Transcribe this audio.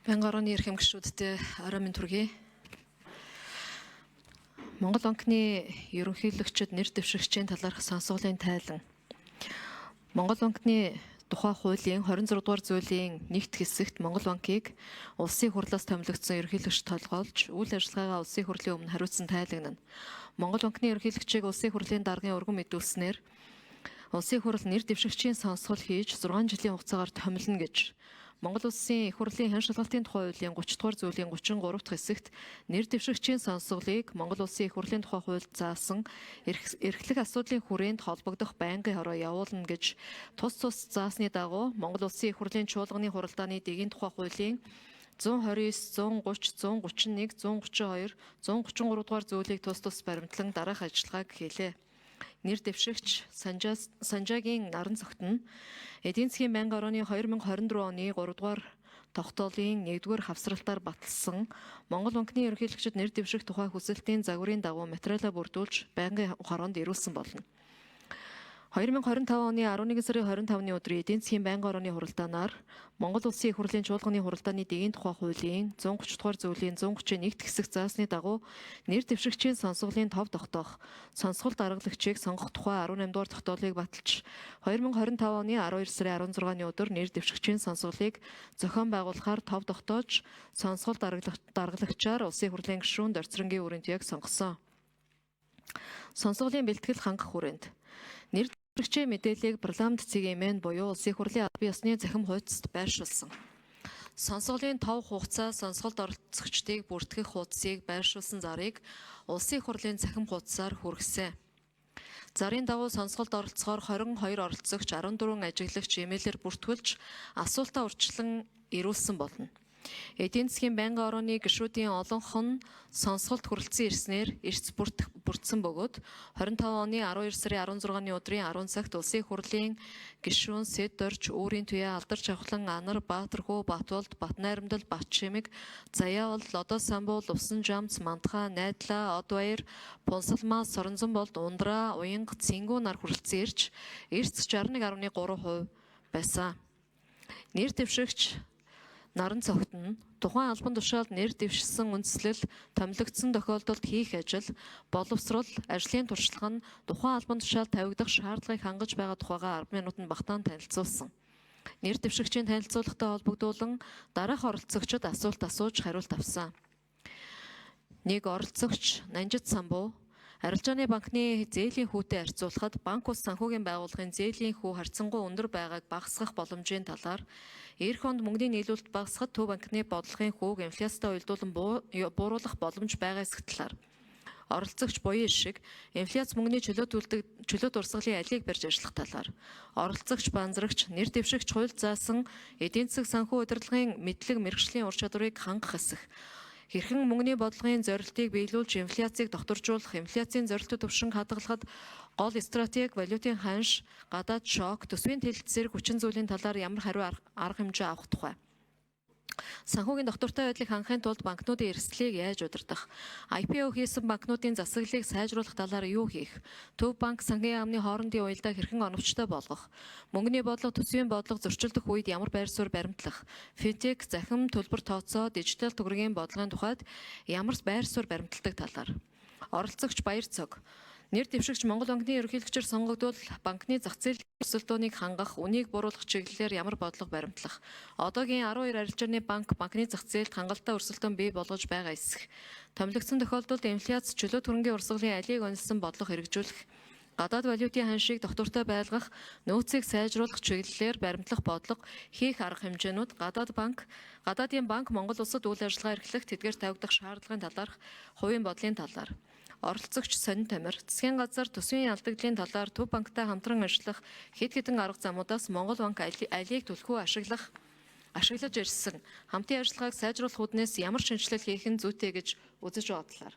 Байнгын орооны эрх эмгэгчүүдтэй орой минь төргий. Монгол банкны ерөнхийлөгчид нэр дэвшигчийн талаарх сонсголын тайлан. Монгол банкны тухай хуулийн 26 дугаар зүйлийн нэгт хэсэгт Монгол банкыг улсын хурлаас томилогдсон ерөнхийлөгч толгойлж үйл ажиллагаагаа улсын хурлын өмнө хариуцсан тайлагнана. Монгол банкны ерөнхийлөгчийг улсын хурлын даргын өргөн мэдүүлснээр улсын хурал нэр дэвшигчийн сонсгол хийж 6 жилийн хугацаагаар томилно гэж Монгол Улсын их хурлын хэн шалгалтын тухай хуулийн 30 дугаар зүйлийн 33 дахь хэсэгт нэр дэвшигчийн сонсголыг Монгол Улсын их хурлын тухай хуульд заасан эрхлэх асуудлын хүрээнд холбогдох байнгын хороо явуулна гэж тус заасны дагуу Монгол Улсын их хурлын чуулганы хуралдааны дэгийн тухай хуулийн 129, 130, 131, 132, 133 дугаар зүйлийг тус баримтлан дараах ажиллагааг хийлээ. Нэр дэвшигч Санжаагийн наран цогт нь эдийн засгийн байнгын орооны 2024 оны 3 дугаар тогтоолын 1-р хавсралтаар баталсан Монгол банкны ерөнхийлөгчид нэр дэвших тухай хүсэлтийн загварын дагуу материалаа бүрдүүлж байнгын хороонд ирүүлсэн болно. 2025 оны 11 сарын 25-ны өдрийн эдийн засгийн байнгын орооны хуралдаанаар Монгол Улсын их хурлын чуулганы хуралдааны дэгийн тухай хуулийн 130 дугаар зүйлийн 131 хэсэг заасны дагуу нэр дэвшигчийн сонсголын тов тогтоох сонсгол даргалагчийг сонгох тухай 18 дугаар тогтоолыг баталж 2025 оны 12 сарын 16-ны өдөр нэр дэвшигчийн сонсголыг зохион байгуулахаар тов тогтоож сонсгол даргалагчаар Улсын хурлын гишүүн Дорцрангийн өрөөнтийг сонгосон. Сонсголын бэлтгэл хангах хүрээнд нэр дэвшигчийн мэдээллийг парламент цэгийн буюу Улсын хурлын албан ёсны захим хуудасд байршуулсан. Сонсголын тов хугацаа сонсголд оролцогчдыг бүртгэх хуудсыг байршуулсан зарыг Улсын хурлын захим хуудасаар хүргэсэн. Зарын дагуу сонсголд оролцохоор 22 оролцогч 14 ажиглагч имэйлээр бүртгүүлж асуултаа урьдчилан ирүүлсэн болно. Эдийн засгийн байнгын орооны гишүүдийн олонх нь сонсголт хүрэлцэн ирснээр эрс бүрдсэн бөгөөд 25 оны 12 сарын 16-ны өдрийн 10 цагт Улсын хурлын гишүүн Сэд Дорж, Үүрийн Туяа, Алдар Чавхлан, Анар, Баатархуу, Батболд, Батнайрамдал, Батшимэг, Заяавал, Лодо Самбул, Усан Жамц, Мандхаа, Найдлаа, Одваяр, Пунсалмаа, Соронзонболд, Ундраа, Уянга, Цингүү нар хүрэлцэн ирж эрс 61.3% байсан. Нэр дэвшигч наран цогт нь тухайн албан тушаалд нэр дэвшсэн үндслэл томилогдсон тохиолдолд хийх ажил, боловсрол, ажлын туршлага нь тухайн албан тушаалд тавигдах шаардлагыг хангаж байгаа тухайга 10 минутанд багтаан танилцуулсан. Нэр дэвшигчийн танилцуулгатай холбогдуулан дараах оролцогчид асуулт асууж хариулт авсан. 1 оролцогч Нанжид Самбуу Арилжааны банкны зээлийн хүүтэй харьцуулахад банк ус санхүүгийн байгууллагын зээлийн хүү харьцангуй өндөр байгааг багасгах боломжийн талаар эх онд мөнгөний нийлүүлэлт багасгахад төв банкны бодлогын хүүг инфляцтай уялдуулан бууруулах боломж байгаа эсэх талаар оролцогч буян шиг инфляц мөнгөний чөлөөт урсгалын алийг барьж ажиллах талаар оролцогч банзрагч нэр дэвшигч хууль заасан эдийн засаг санхүү удирдлагын мэдлэг мэргэжлийн ур чадварыг хангах эсэх хэрхэн мөнгөний бодлогын зорилтыг биелүүлж инфляцийг докторжуулах, инфляцийн зорилттой төвшин хадгалахад гол стратеги, валютын ханш, гадаад шок, төсвийн тэлэлт зэрэг хүчин зүйлийн талаар ямар хариу арга хэмжээ авах тухай. Санхүүгийн доктортой байдлыг хангахын тулд банкнуудын эрсдлийг яаж удирдах, IPO хийсэн банкнуудын засаглалыг сайжруулах талаар юу хийх, төв банк санхүүгийн яамны хоорондын уялдааг хэрхэн оновчтой болгох, мөнгөний бодлого, төсвийн бодлого зөрчилдөх үед ямар байр суурь баримтлах, финтек, захим, төлбөр тооцоо, дижитал төгрөгийн бодлогын тухайд ямар байр суурь баримталдаг талаар. Оролцогч Баяр Цог нэр дэвшигч Монгол банкны ерөнхийлөгчөөр сонгогдвол банкны зах зээлийн өрсөлдөөнийг хангах, үнийг бууруулах чиглэлээр ямар бодлого баримтлах, одоогийн 12 арилжааны банкны зах зээлд хангалттай өрсөлдөөн бий болгож байгаа эсэх, томилогдсон тохиолдолд инфляц, чөлөө хөрөнгөний урсгалын алийг онилсон бодлого хэрэгжүүлэх, гадаад валютын ханшийг доктортой байлгах, нөөцийг сайжруулах чиглэлээр баримтлах бодлого, хийх арга хэмжээнүүд гадаадын банк Монгол улсад үйл ажиллагаа эрхлэх, тэдгээр тавигдах шаардлагын талаарх хувийн бодлын талаар. Оролцогч Сонин Тамир засгийн газар төсвийн алдагдлын талаар төв банктай хамтран ажиллах хэд хэдэн арга замуудаас Монгол банк алийг түлхүү ашиглаж ирсэн хамтын ажиллагааг сайжруулах үүднээс ямар шинжилэл хийх нь зүйтэй гэж үзэж бодлоо.